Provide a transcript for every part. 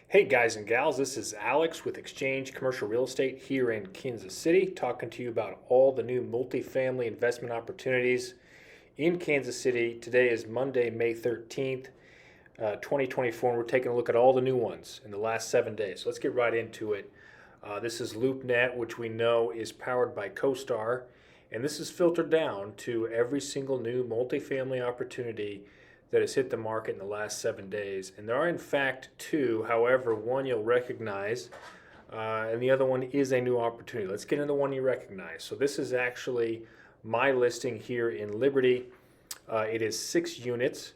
Hey guys and gals, this is Alex with Exchange Commercial Real Estate here in Kansas City, talking to you about all the new multifamily investment opportunities in Kansas City. Today is Monday, May 13th, 2024, and we're taking a look at all the new ones in the last 7 days. So let's get right into it. This is LoopNet, which we know is powered by CoStar, and this is filtered down to every single new multifamily opportunity that has hit the market in the last 7 days. And there are, in fact, two. However, one you'll recognize, and the other one is a new opportunity. Let's get into the one you recognize. So, this is actually my listing here in Liberty. It is 6 units.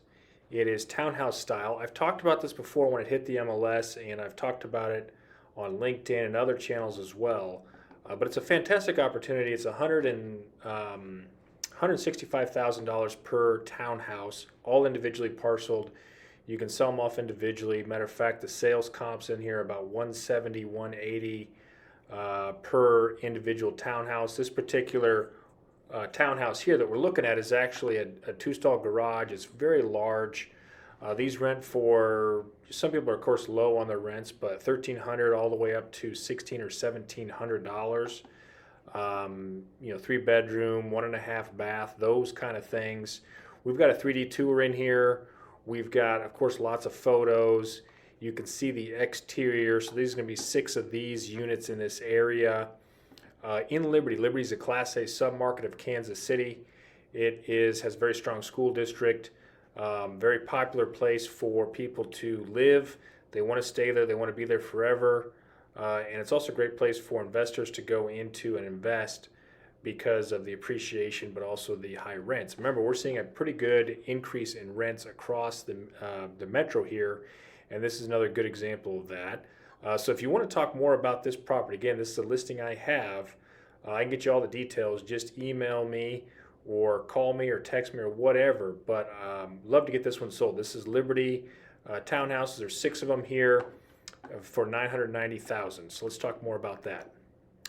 It is townhouse style. I've talked about this before when it hit the MLS, and I've talked about it on LinkedIn and other channels as well. But it's a fantastic opportunity. It's $165,000 per townhouse, all individually parceled. You can sell them off individually. Matter of fact, the sales comps in here are about 170, 180 per individual townhouse. This particular townhouse here that we're looking at is actually a two-stall garage. It's very large. These rent for, some people are of course low on their rents, but $1,300 all the way up to $1,600 or $1,700. 3 bedroom, 1.5 bath, those kind of things. We've got a 3D tour in here. We've got, of course, lots of photos. You can see the exterior. So these are going to be 6 of these units in this area. In Liberty, Liberty is a Class A submarket of Kansas City. Has a very strong school district, very popular place for people to live. They want to stay there. They want to be there forever. And it's also a great place for investors to go into and invest because of the appreciation, but also the high rents. Remember, we're seeing a pretty good increase in rents across the metro here, and this is another good example of that. So if you want to talk more about this property, again, this is a listing I have. I can get you all the details. Just email me or call me or text me or whatever, but love to get this one sold. This is Liberty townhouses. There's 6 of them here for $990,000. So let's talk more about that.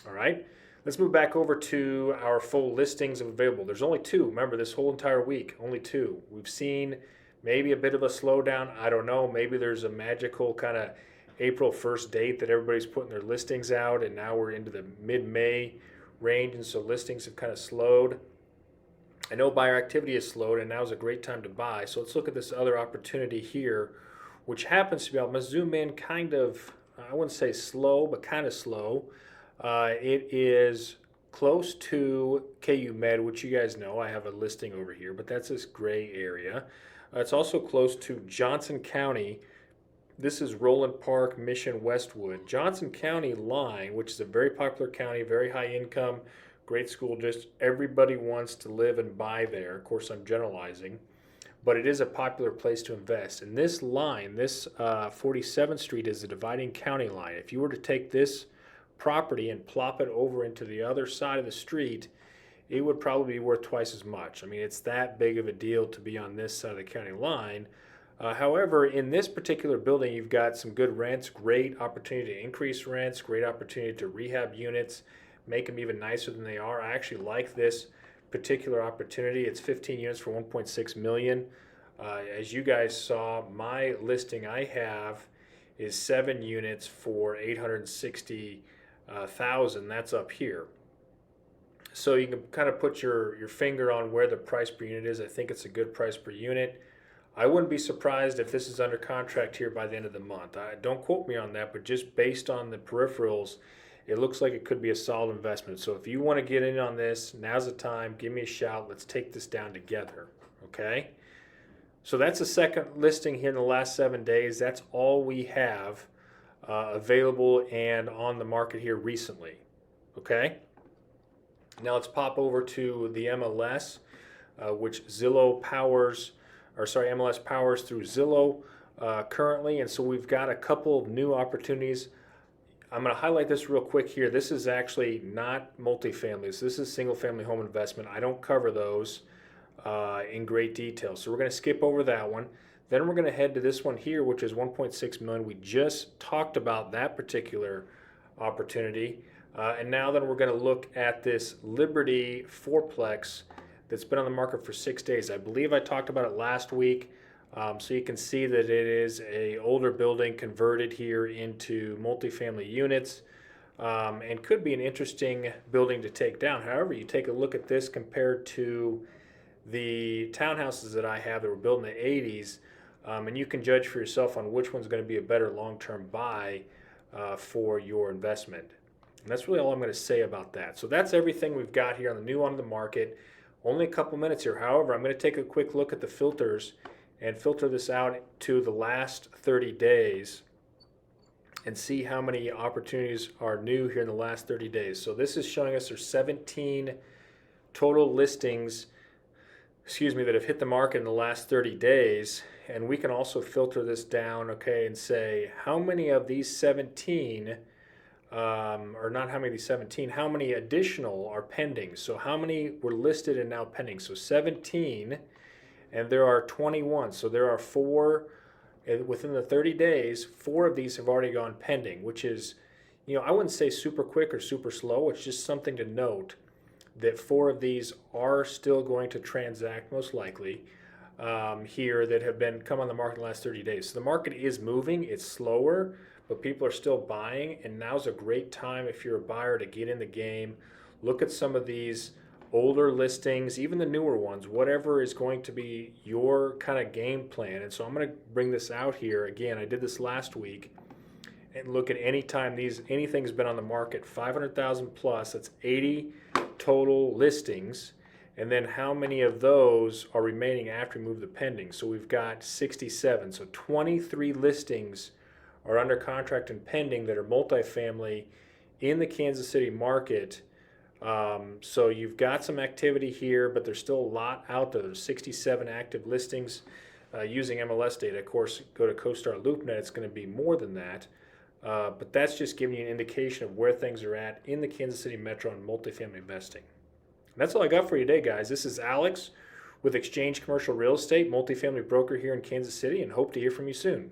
All right, let's move back over to our full listings available. There's only 2. Remember, this whole entire week, only 2. We've seen maybe a bit of a slowdown. I don't know. Maybe there's a magical kind of April 1st date that everybody's putting their listings out, and now we're into the mid-May range, and so listings have kind of slowed. I know buyer activity has slowed, and now is a great time to buy. So let's look at this other opportunity here, which happens to be, I'm going to zoom in kind of, I wouldn't say slow, but kind of slow. It is close to KU Med, which you guys know. I have a listing over here, but that's this gray area. It's also close to Johnson County. This is Roland Park, Mission, Westwood. Johnson County line, which is a very popular county, very high income, great school district. Everybody wants to live and buy there. Of course, I'm generalizing. But it is a popular place to invest. And this line, this 47th Street is a dividing county line. If you were to take this property and plop it over into the other side of the street, it would probably be worth twice as much. I mean, it's that big of a deal to be on this side of the county line. However, in this particular building, you've got some good rents, great opportunity to increase rents, great opportunity to rehab units, make them even nicer than they are. I actually like this particular opportunity. It's 15 units for 1.6 million. As you guys saw, my listing I have is 7 units for 860,000. That's up here. So you can kind of put your finger on where the price per unit is. I think it's a good price per unit. I wouldn't be surprised if this is under contract here by the end of the month. Don't quote me on that, but just based on the peripherals, it looks like it could be a solid investment. So if you want to get in on this, now's the time. Give me a shout. Let's take this down together, okay? So that's the second listing here in the last 7 days. That's all we have available and on the market here recently, okay? Now let's pop over to the MLS, which Zillow powers, or sorry, MLS powers through Zillow currently. And so we've got a couple of new opportunities. I'm going to highlight this real quick here. This is actually not multifamily. So this is single family home investment. I don't cover those in great detail. So we're going to skip over that one. Then we're going to head to this one here, which is 1.6 million. We just talked about that particular opportunity. And now then we're going to look at this Liberty fourplex that's been on the market for 6 days. I believe I talked about it last week. So you can see that it is a older building converted here into multifamily units, and could be an interesting building to take down. However, you take a look at this compared to the townhouses that I have that were built in the 80s, and you can judge for yourself on which one's going to be a better long-term buy for your investment. And that's really all I'm going to say about that. So that's everything we've got here on the new on the market. Only a couple minutes here. However, I'm going to take a quick look at the filters and filter this out to the last 30 days and see how many opportunities are new here in the last 30 days. So this is showing us there's 17 total listings, that have hit the market in the last 30 days. And we can also filter this down, okay, and say how many of these 17, or not how many of these 17, how many additional are pending. So how many were listed and now pending? So 17, and there are 21. So there are 4, within the 30 days, 4 of these have already gone pending, which is, I wouldn't say super quick or super slow. It's just something to note that 4 of these are still going to transact, most likely, here, that have been come on the market in the last 30 days. So the market is moving. It's slower, but people are still buying, and now's a great time if you're a buyer to get in the game. Look at some of these older listings, even the newer ones, whatever is going to be your kind of game plan. And so I'm going to bring this out here again. I did this last week, and look at any time anything's been on the market, 500,000 plus. That's 80 total listings. And then how many of those are remaining after we move the pending? So we've got 67. So 23 listings are under contract and pending that are multifamily in the Kansas City market. So you've got some activity here, but there's still a lot out there. There's 67 active listings using MLS data. Of course, go to CoStar LoopNet, it's going to be more than that. But that's just giving you an indication of where things are at in the Kansas City Metro and multifamily investing. And that's all I got for you today, guys. This is Alex with Exchange Commercial Real Estate, multifamily broker here in Kansas City, and hope to hear from you soon.